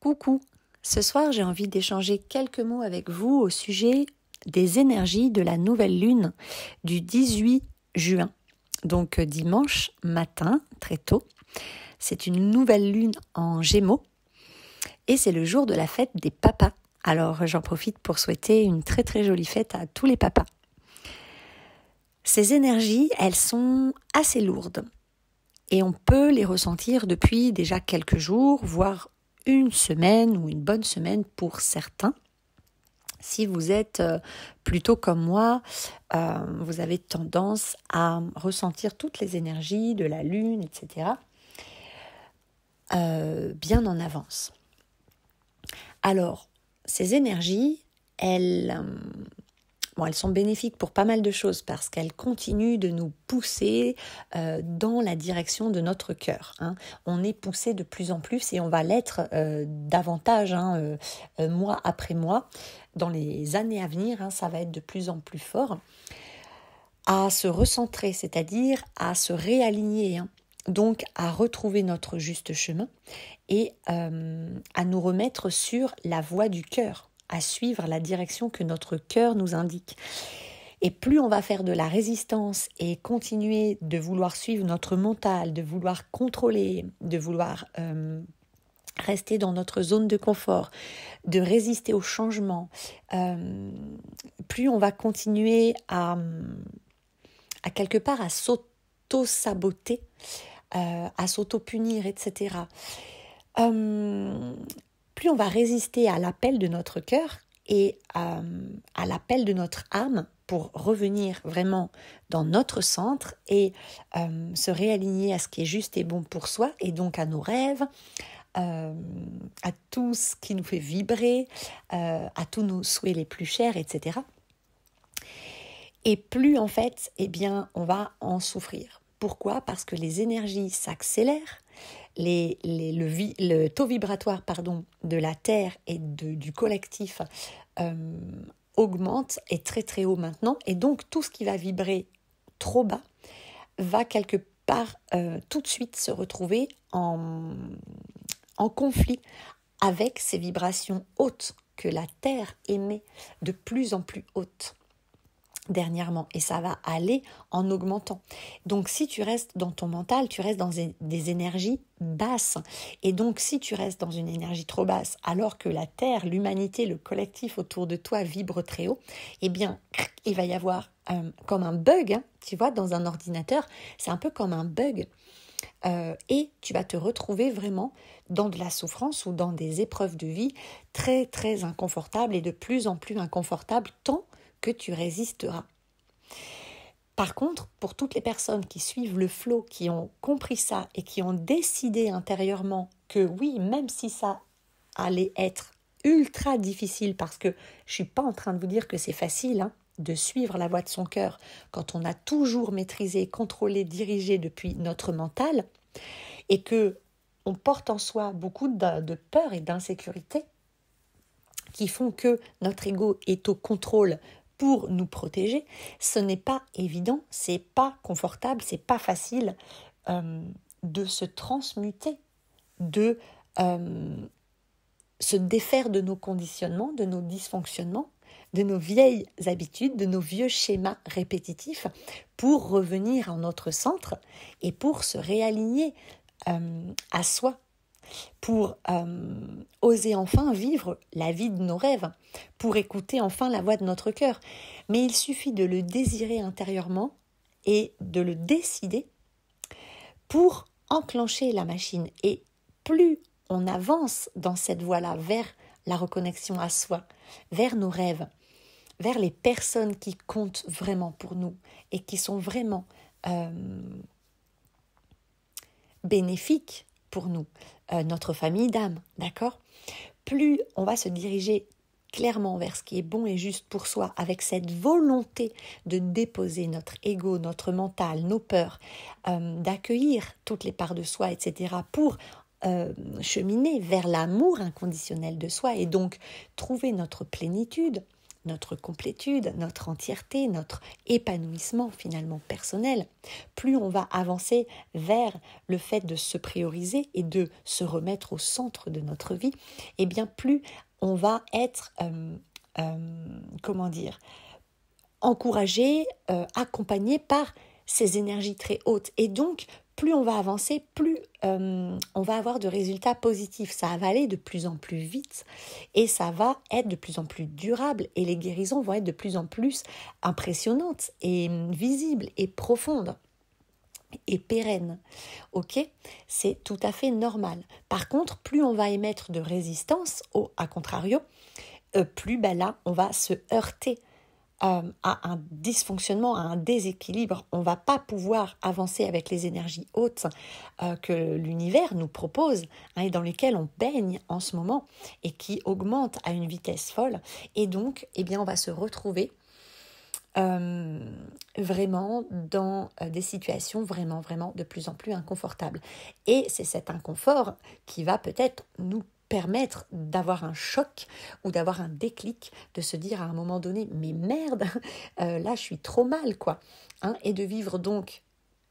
Coucou, ce soir j'ai envie d'échanger quelques mots avec vous au sujet des énergies de la nouvelle lune du 18 juin, donc dimanche matin, très tôt. C'est une nouvelle lune en Gémeaux et c'est le jour de la fête des papas. Alors j'en profite pour souhaiter une très très jolie fête à tous les papas. Ces énergies, elles sont assez lourdes et on peut les ressentir depuis déjà quelques jours, voire une semaine ou une bonne semaine pour certains. Si vous êtes plutôt comme moi, vous avez tendance à ressentir toutes les énergies de la lune, etc. Bien en avance. Alors, ces énergies, elles sont bénéfiques pour pas mal de choses parce qu'elles continuent de nous pousser dans la direction de notre cœur. On est poussé de plus en plus et on va l'être davantage, mois après mois. Dans les années à venir, ça va être de plus en plus fort. À se recentrer, c'est-à-dire à se réaligner, donc à retrouver notre juste chemin et à nous remettre sur la voie du cœur, à suivre la direction que notre cœur nous indique. Et plus on va faire de la résistance et continuer de vouloir suivre notre mental, de vouloir contrôler, de vouloir rester dans notre zone de confort, de résister au changement, plus on va continuer à quelque part à s'auto-saboter, à s'auto-punir, etc. Plus on va résister à l'appel de notre cœur et à l'appel de notre âme pour revenir vraiment dans notre centre et se réaligner à ce qui est juste et bon pour soi et donc à nos rêves, à tout ce qui nous fait vibrer, à tous nos souhaits les plus chers, etc. Et plus en fait, on va en souffrir. Pourquoi ? Parce que les énergies s'accélèrent, le taux vibratoire de la Terre et du collectif augmente, est très très haut maintenant, et donc tout ce qui va vibrer trop bas va quelque part tout de suite se retrouver en conflit avec ces vibrations hautes que la Terre émet de plus en plus hautes dernièrement, et ça va aller en augmentant. Donc si tu restes dans ton mental, tu restes dans des énergies basses, et donc si tu restes dans une énergie trop basse alors que la Terre, l'humanité, le collectif autour de toi vibre très haut, il va y avoir comme un bug, tu vois, dans un ordinateur, c'est un peu comme un bug, et tu vas te retrouver vraiment dans de la souffrance ou dans des épreuves de vie très très inconfortables et de plus en plus inconfortables tant que tu résisteras. Par contre, pour toutes les personnes qui suivent le flow, qui ont compris ça et qui ont décidé intérieurement que oui, même si ça allait être ultra difficile, parce que je ne suis pas en train de vous dire que c'est facile de suivre la voie de son cœur quand on a toujours maîtrisé, contrôlé, dirigé depuis notre mental et que on porte en soi beaucoup de peur et d'insécurité qui font que notre ego est au contrôle pour nous protéger. Ce n'est pas évident, c'est pas confortable, c'est pas facile de se transmuter, de se défaire de nos conditionnements, de nos dysfonctionnements, de nos vieilles habitudes, de nos vieux schémas répétitifs pour revenir en notre centre et pour se réaligner à soi, pour oser enfin vivre la vie de nos rêves, pour écouter enfin la voix de notre cœur. Mais il suffit de le désirer intérieurement et de le décider pour enclencher la machine. Et plus on avance dans cette voie-là vers la reconnexion à soi, vers nos rêves, vers les personnes qui comptent vraiment pour nous et qui sont vraiment bénéfiques pour nous, notre famille d'âme, d'accord ? Plus on va se diriger clairement vers ce qui est bon et juste pour soi, avec cette volonté de déposer notre ego, notre mental, nos peurs, d'accueillir toutes les parts de soi, etc., pour cheminer vers l'amour inconditionnel de soi et donc trouver notre plénitude, notre complétude, notre entièreté, notre épanouissement finalement personnel, plus on va avancer vers le fait de se prioriser et de se remettre au centre de notre vie, et bien plus on va être, encouragé, accompagné par ces énergies très hautes. Et donc, plus on va avancer, plus on va avoir de résultats positifs. Ça va aller de plus en plus vite et ça va être de plus en plus durable et les guérisons vont être de plus en plus impressionnantes et visibles et profondes et pérennes. Ok, c'est tout à fait normal. Par contre, plus on va émettre de résistance, à contrario, plus là, on va se heurter à un dysfonctionnement, à un déséquilibre. On ne va pas pouvoir avancer avec les énergies hautes que l'univers nous propose, et dans lesquelles on baigne en ce moment et qui augmentent à une vitesse folle. Et donc, on va se retrouver vraiment dans des situations vraiment de plus en plus inconfortables. Et c'est cet inconfort qui va peut-être nous permettre d'avoir un choc ou d'avoir un déclic, de se dire à un moment donné, mais merde, là je suis trop mal, quoi. Et de vivre donc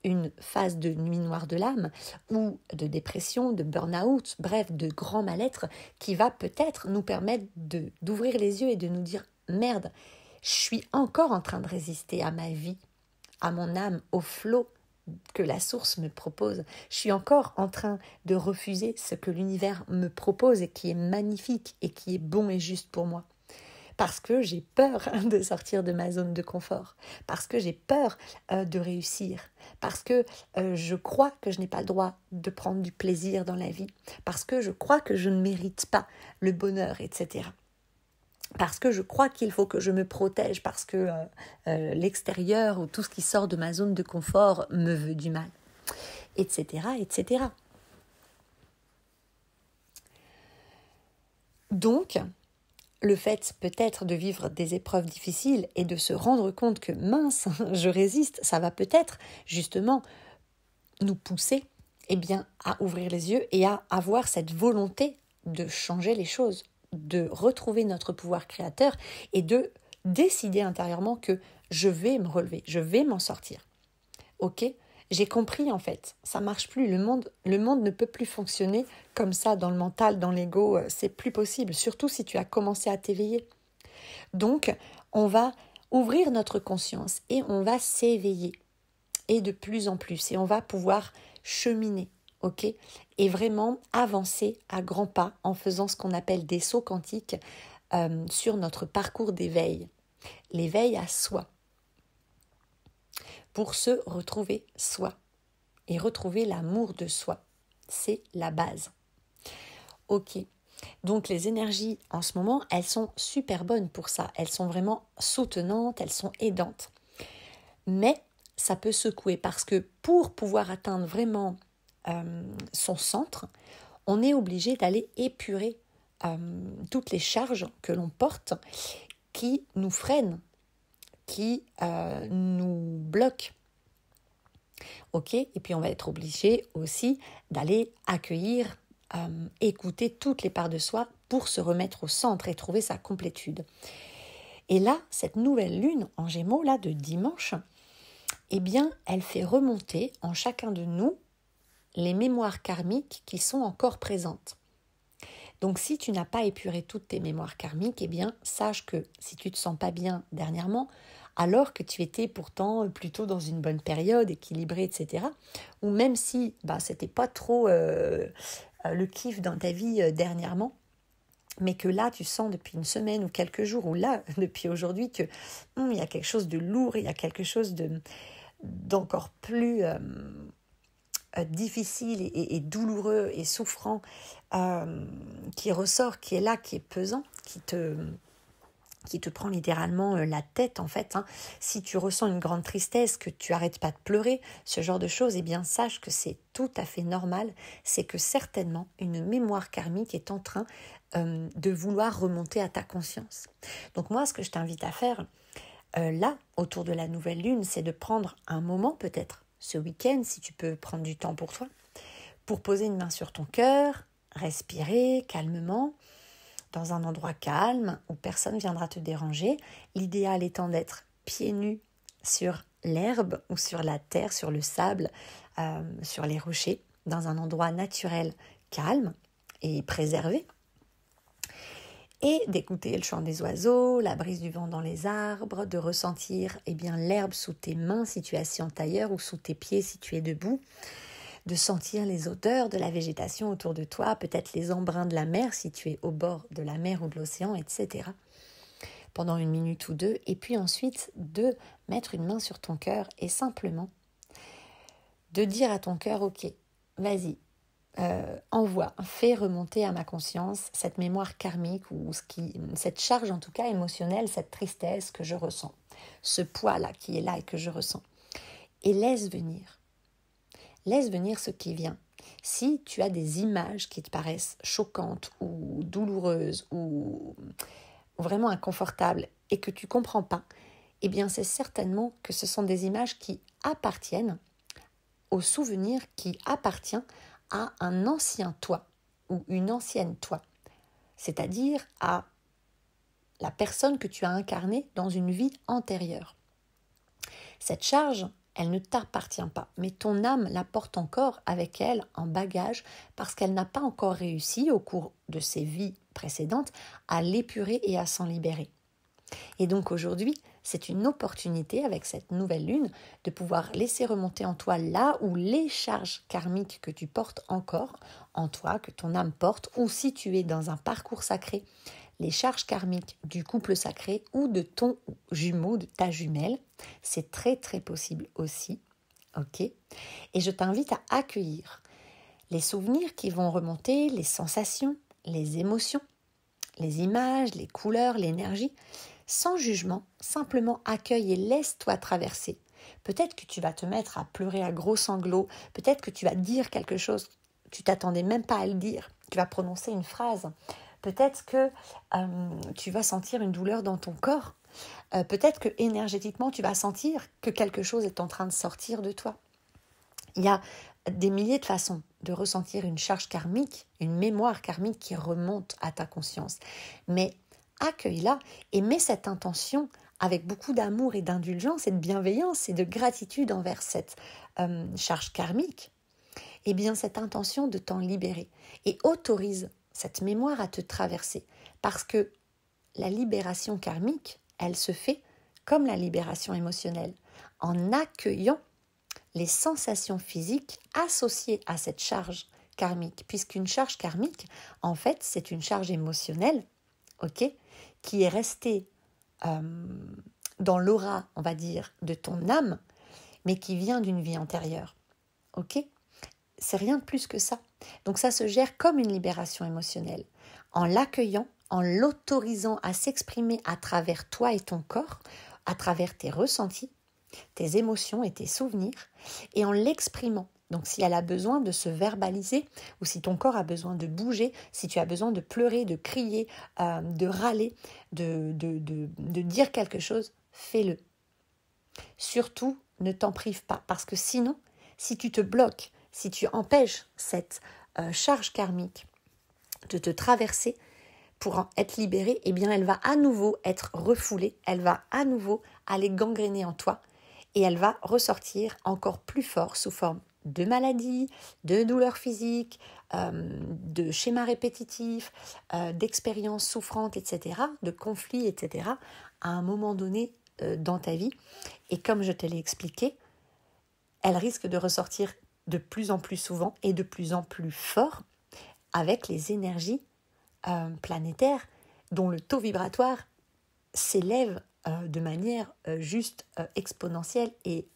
une phase de nuit noire de l'âme ou de dépression, de burn-out, bref, de grand mal-être qui va peut-être nous permettre d'ouvrir les yeux et de nous dire, merde, je suis encore en train de résister à ma vie, à mon âme, au flot que la source me propose. Je suis encore en train de refuser ce que l'univers me propose et qui est magnifique et qui est bon et juste pour moi. Parce que j'ai peur de sortir de ma zone de confort, parce que j'ai peur de réussir, parce que je crois que je n'ai pas le droit de prendre du plaisir dans la vie, parce que je crois que je ne mérite pas le bonheur, etc. Parce que je crois qu'il faut que je me protège, parce que l'extérieur ou tout ce qui sort de ma zone de confort me veut du mal, etc., etc. Donc, le fait peut-être de vivre des épreuves difficiles et de se rendre compte que mince, je résiste, ça va peut-être justement nous pousser à ouvrir les yeux et à avoir cette volonté de changer les choses, de retrouver notre pouvoir créateur et de décider intérieurement que je vais me relever, je vais m'en sortir. Ok ? J'ai compris en fait, ça marche plus, le monde ne peut plus fonctionner comme ça dans le mental, dans l'ego, c'est plus possible, surtout si tu as commencé à t'éveiller. Donc, on va ouvrir notre conscience et on va s'éveiller, et de plus en plus, et on va pouvoir cheminer, ok, et vraiment avancer à grands pas en faisant ce qu'on appelle des sauts quantiques sur notre parcours d'éveil, l'éveil à soi, pour se retrouver soi et retrouver l'amour de soi. C'est la base. Ok, donc les énergies en ce moment, elles sont super bonnes pour ça. Elles sont vraiment soutenantes, elles sont aidantes. Mais ça peut secouer parce que pour pouvoir atteindre vraiment son centre, on est obligé d'aller épurer toutes les charges que l'on porte qui nous freinent, qui nous bloquent. Ok, et puis on va être obligé aussi d'aller accueillir, écouter toutes les parts de soi pour se remettre au centre et trouver sa complétude. Et là, cette nouvelle lune en Gémeaux là de dimanche, elle fait remonter en chacun de nous les mémoires karmiques qui sont encore présentes. Donc si tu n'as pas épuré toutes tes mémoires karmiques, sache que si tu ne te sens pas bien dernièrement, alors que tu étais pourtant plutôt dans une bonne période, équilibrée, etc., ou même si c'était pas trop le kiff dans ta vie dernièrement, mais que là tu sens depuis une semaine ou quelques jours, ou là depuis aujourd'hui que il y a quelque chose de lourd, il y a quelque chose d'encore plus difficile et douloureux et souffrant qui ressort, qui est là, qui est pesant, qui te prend littéralement la tête en fait. Si tu ressens une grande tristesse, que tu arrêtes pas de pleurer, ce genre de choses, sache que c'est tout à fait normal. C'est que certainement une mémoire karmique est en train de vouloir remonter à ta conscience. Donc moi, ce que je t'invite à faire là, autour de la nouvelle lune, c'est de prendre un moment peut-être ce week-end, si tu peux prendre du temps pour toi, pour poser une main sur ton cœur, respirer calmement, dans un endroit calme où personne viendra te déranger. L'idéal étant d'être pieds nus sur l'herbe ou sur la terre, sur le sable, sur les rochers, dans un endroit naturel calme et préservé. Et d'écouter le chant des oiseaux, la brise du vent dans les arbres, de ressentir l'herbe sous tes mains si tu es assis en tailleur ou sous tes pieds si tu es debout, de sentir les odeurs de la végétation autour de toi, peut-être les embruns de la mer si tu es au bord de la mer ou de l'océan, etc. Pendant 1 minute ou 2, et puis ensuite de mettre une main sur ton cœur et simplement de dire à ton cœur, ok, vas-y, envoie, fais remonter à ma conscience cette mémoire karmique ou cette charge en tout cas émotionnelle, cette tristesse que je ressens, ce poids-là qui est là et que je ressens. Et laisse venir ce qui vient. Si tu as des images qui te paraissent choquantes ou douloureuses ou vraiment inconfortables et que tu ne comprends pas, eh bien c'est certainement que ce sont des images qui appartiennent au souvenir qui appartient à un ancien toi ou une ancienne toi, c'est-à-dire à la personne que tu as incarnée dans une vie antérieure. Cette charge, elle ne t'appartient pas, mais ton âme la porte encore avec elle en bagage parce qu'elle n'a pas encore réussi au cours de ses vies précédentes à l'épurer et à s'en libérer. Et donc aujourd'hui, c'est une opportunité avec cette nouvelle lune de pouvoir laisser remonter en toi là où les charges karmiques que tu portes encore en toi, que ton âme porte, ou si tu es dans un parcours sacré, les charges karmiques du couple sacré ou de ton jumeau, de ta jumelle, c'est très très possible aussi, ok ? Et je t'invite à accueillir les souvenirs qui vont remonter, les sensations, les émotions, les images, les couleurs, l'énergie, sans jugement, simplement accueille et laisse-toi traverser. Peut-être que tu vas te mettre à pleurer à gros sanglots, peut-être que tu vas dire quelque chose, tu t'attendais même pas à le dire, tu vas prononcer une phrase, peut-être que tu vas sentir une douleur dans ton corps, peut-être que énergétiquement tu vas sentir que quelque chose est en train de sortir de toi. Il y a des milliers de façons de ressentir une charge karmique, une mémoire karmique qui remonte à ta conscience. Mais accueille-la et mets cette intention avec beaucoup d'amour et d'indulgence et de bienveillance et de gratitude envers cette charge karmique. Eh bien, cette intention de t'en libérer et autorise cette mémoire à te traverser parce que la libération karmique, elle se fait comme la libération émotionnelle, en accueillant les sensations physiques associées à cette charge karmique, puisqu'une charge karmique, en fait, c'est une charge émotionnelle, ok, qui est restée dans l'aura, on va dire, de ton âme, mais qui vient d'une vie antérieure, ok. C'est rien de plus que ça. Donc ça se gère comme une libération émotionnelle, en l'accueillant, en l'autorisant à s'exprimer à travers toi et ton corps, à travers tes ressentis, tes émotions et tes souvenirs, et en l'exprimant. Donc si elle a besoin de se verbaliser, ou si ton corps a besoin de bouger, si tu as besoin de pleurer, de crier, de râler, de dire quelque chose, fais-le. Surtout, ne t'en prive pas, parce que sinon, si tu te bloques, si tu empêches cette charge karmique de te traverser pour en être libérée, eh bien elle va à nouveau être refoulée, elle va à nouveau aller gangréner en toi et elle va ressortir encore plus fort sous forme de maladies, de douleurs physiques, de schémas répétitifs, d'expériences souffrantes, etc., de conflits, etc., à un moment donné dans ta vie. Et comme je te l'ai expliqué, elle risque de ressortir de plus en plus souvent et de plus en plus fort avec les énergies planétaires dont le taux vibratoire s'élève de manière juste exponentielle et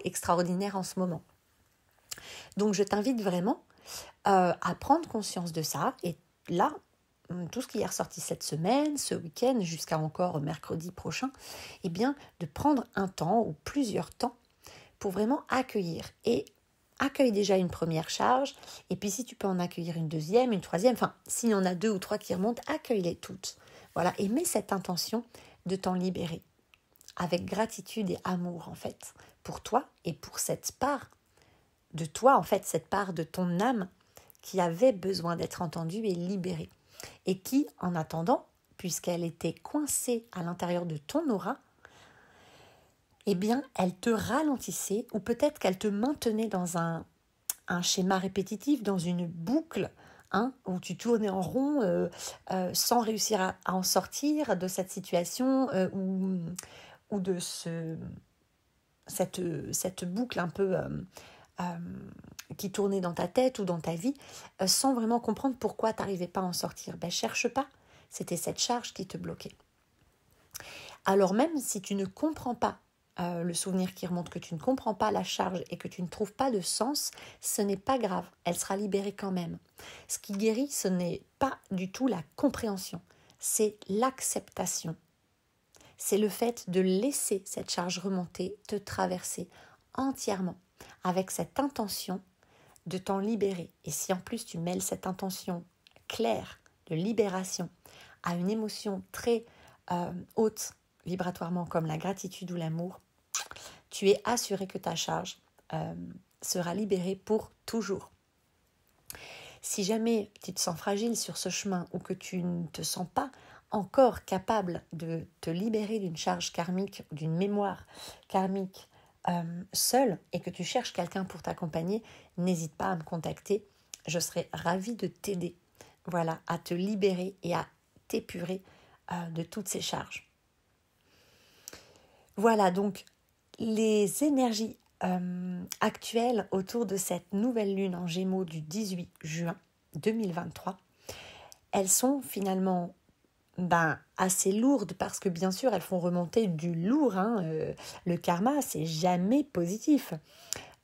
extraordinaire en ce moment. Donc je t'invite vraiment à prendre conscience de ça et là, tout ce qui est ressorti cette semaine, ce week-end, jusqu'à encore mercredi prochain, eh bien de prendre un temps ou plusieurs temps pour vraiment accueillir. Et accueille déjà une première charge, et puis si tu peux en accueillir une deuxième, une troisième, enfin, s'il y en a 2 ou 3 qui remontent, accueille-les toutes. Voilà, et mets cette intention de t'en libérer, avec gratitude et amour, en fait, pour toi et pour cette part de toi, en fait, cette part de ton âme qui avait besoin d'être entendue et libérée. et qui, en attendant, puisqu'elle était coincée à l'intérieur de ton aura, eh bien, elle te ralentissait ou peut-être qu'elle te maintenait dans un schéma répétitif, dans une boucle, où tu tournais en rond sans réussir à en sortir de cette situation ou de cette boucle un peu qui tournait dans ta tête ou dans ta vie, sans vraiment comprendre pourquoi tu n'arrivais pas à en sortir. Cherche pas, c'était cette charge qui te bloquait. Alors même si tu ne comprends pas le souvenir qui remonte, que tu ne comprends pas la charge et que tu ne trouves pas de sens, ce n'est pas grave, elle sera libérée quand même. Ce qui guérit, ce n'est pas du tout la compréhension, c'est l'acceptation. C'est le fait de laisser cette charge remonter, te traverser entièrement, avec cette intention de t'en libérer. Et si en plus tu mêles cette intention claire de libération à une émotion très haute vibratoirement comme la gratitude ou l'amour, tu es assuré que ta charge sera libérée pour toujours. Si jamais tu te sens fragile sur ce chemin ou que tu ne te sens pas encore capable de te libérer d'une charge karmique, d'une mémoire karmique seule et que tu cherches quelqu'un pour t'accompagner, n'hésite pas à me contacter. Je serai ravie de t'aider, voilà, à te libérer et à t'épurer de toutes ces charges. Voilà donc les énergies actuelles autour de cette nouvelle lune en Gémeaux du 18 juin 2023. Elles sont finalement assez lourdes parce que bien sûr elles font remonter du lourd. Le karma, c'est jamais positif.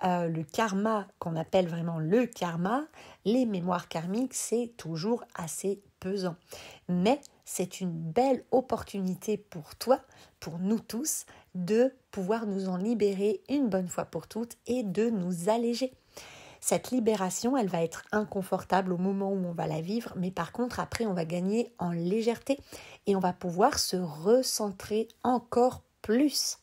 Le karma qu'on appelle vraiment le karma, les mémoires karmiques, c'est toujours assez pesant. Mais c'est une belle opportunité pour toi, pour nous tous, de pouvoir nous en libérer une bonne fois pour toutes et de nous alléger. Cette libération, elle va être inconfortable au moment où on va la vivre, mais par contre, après, on va gagner en légèreté et on va pouvoir se recentrer encore plus.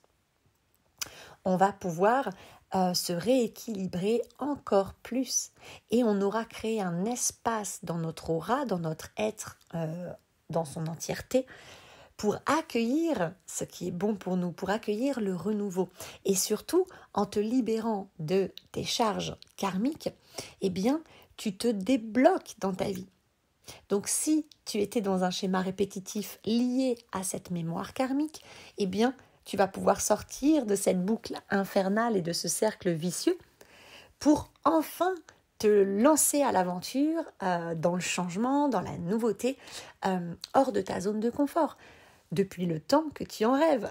On va pouvoir se rééquilibrer encore plus et on aura créé un espace dans notre aura, dans notre être, dans son entièreté, pour accueillir ce qui est bon pour nous, pour accueillir le renouveau. Et surtout, en te libérant de tes charges karmiques, eh bien, tu te débloques dans ta vie. Donc, si tu étais dans un schéma répétitif lié à cette mémoire karmique, eh bien, tu vas pouvoir sortir de cette boucle infernale et de ce cercle vicieux pour enfin te lancer à l'aventure, dans le changement, dans la nouveauté, hors de ta zone de confort. Depuis le temps que tu en rêves.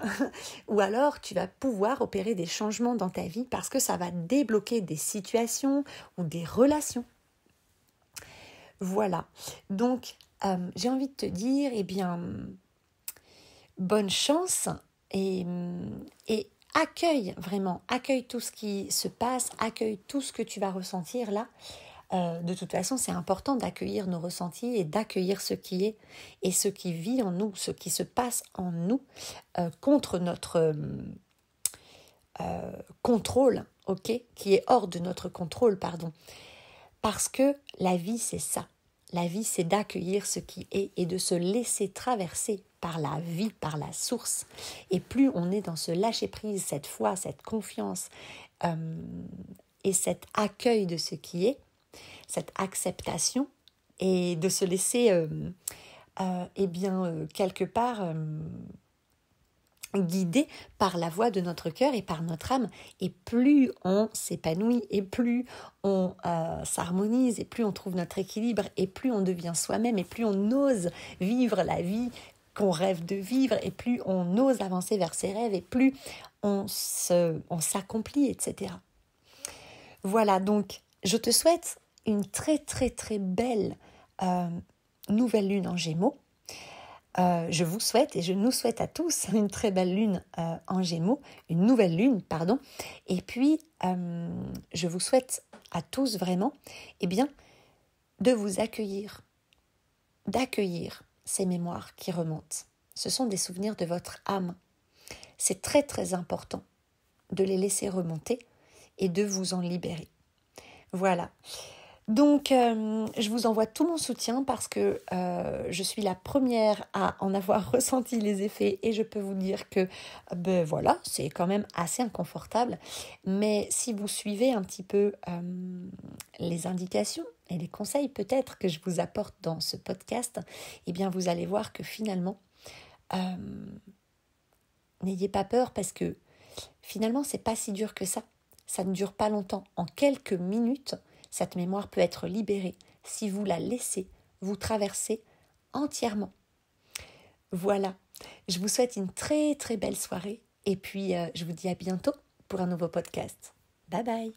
Ou alors tu vas pouvoir opérer des changements dans ta vie parce que ça va débloquer des situations ou des relations. Voilà. Donc, j'ai envie de te dire, bonne chance et accueille tout ce qui se passe, accueille tout ce que tu vas ressentir là. De toute façon, c'est important d'accueillir nos ressentis et d'accueillir ce qui est et ce qui vit en nous, ce qui se passe en nous contre notre contrôle, qui est hors de notre contrôle, Parce que la vie, c'est ça. La vie, c'est d'accueillir ce qui est et de se laisser traverser par la vie, par la source. Et plus on est dans ce lâcher-prise, cette foi, cette confiance et cet accueil de ce qui est, cette acceptation et de se laisser quelque part guidé par la voix de notre cœur et par notre âme. Et plus on s'épanouit et plus on s'harmonise et plus on trouve notre équilibre et plus on devient soi-même et plus on ose vivre la vie qu'on rêve de vivre et plus on ose avancer vers ses rêves et plus on s'accomplit, etc. Voilà, donc je te souhaite une très très très belle nouvelle lune en Gémeaux. Je vous souhaite et je nous souhaite à tous une très belle lune en Gémeaux, une nouvelle lune, pardon. Et puis, je vous souhaite à tous vraiment, de vous accueillir, d'accueillir ces mémoires qui remontent. Ce sont des souvenirs de votre âme. C'est très très important de les laisser remonter et de vous en libérer. Voilà. Donc, je vous envoie tout mon soutien parce que je suis la première à en avoir ressenti les effets et je peux vous dire que, ben voilà, c'est quand même assez inconfortable. Mais si vous suivez un petit peu les indications et les conseils peut-être que je vous apporte dans ce podcast, eh bien, vous allez voir que finalement, n'ayez pas peur parce que finalement, c'est pas si dur que ça. Ça ne dure pas longtemps. En quelques minutes, cette mémoire peut être libérée si vous la laissez vous traverser entièrement. Voilà. Je vous souhaite une très très belle soirée et puis je vous dis à bientôt pour un nouveau podcast. Bye bye.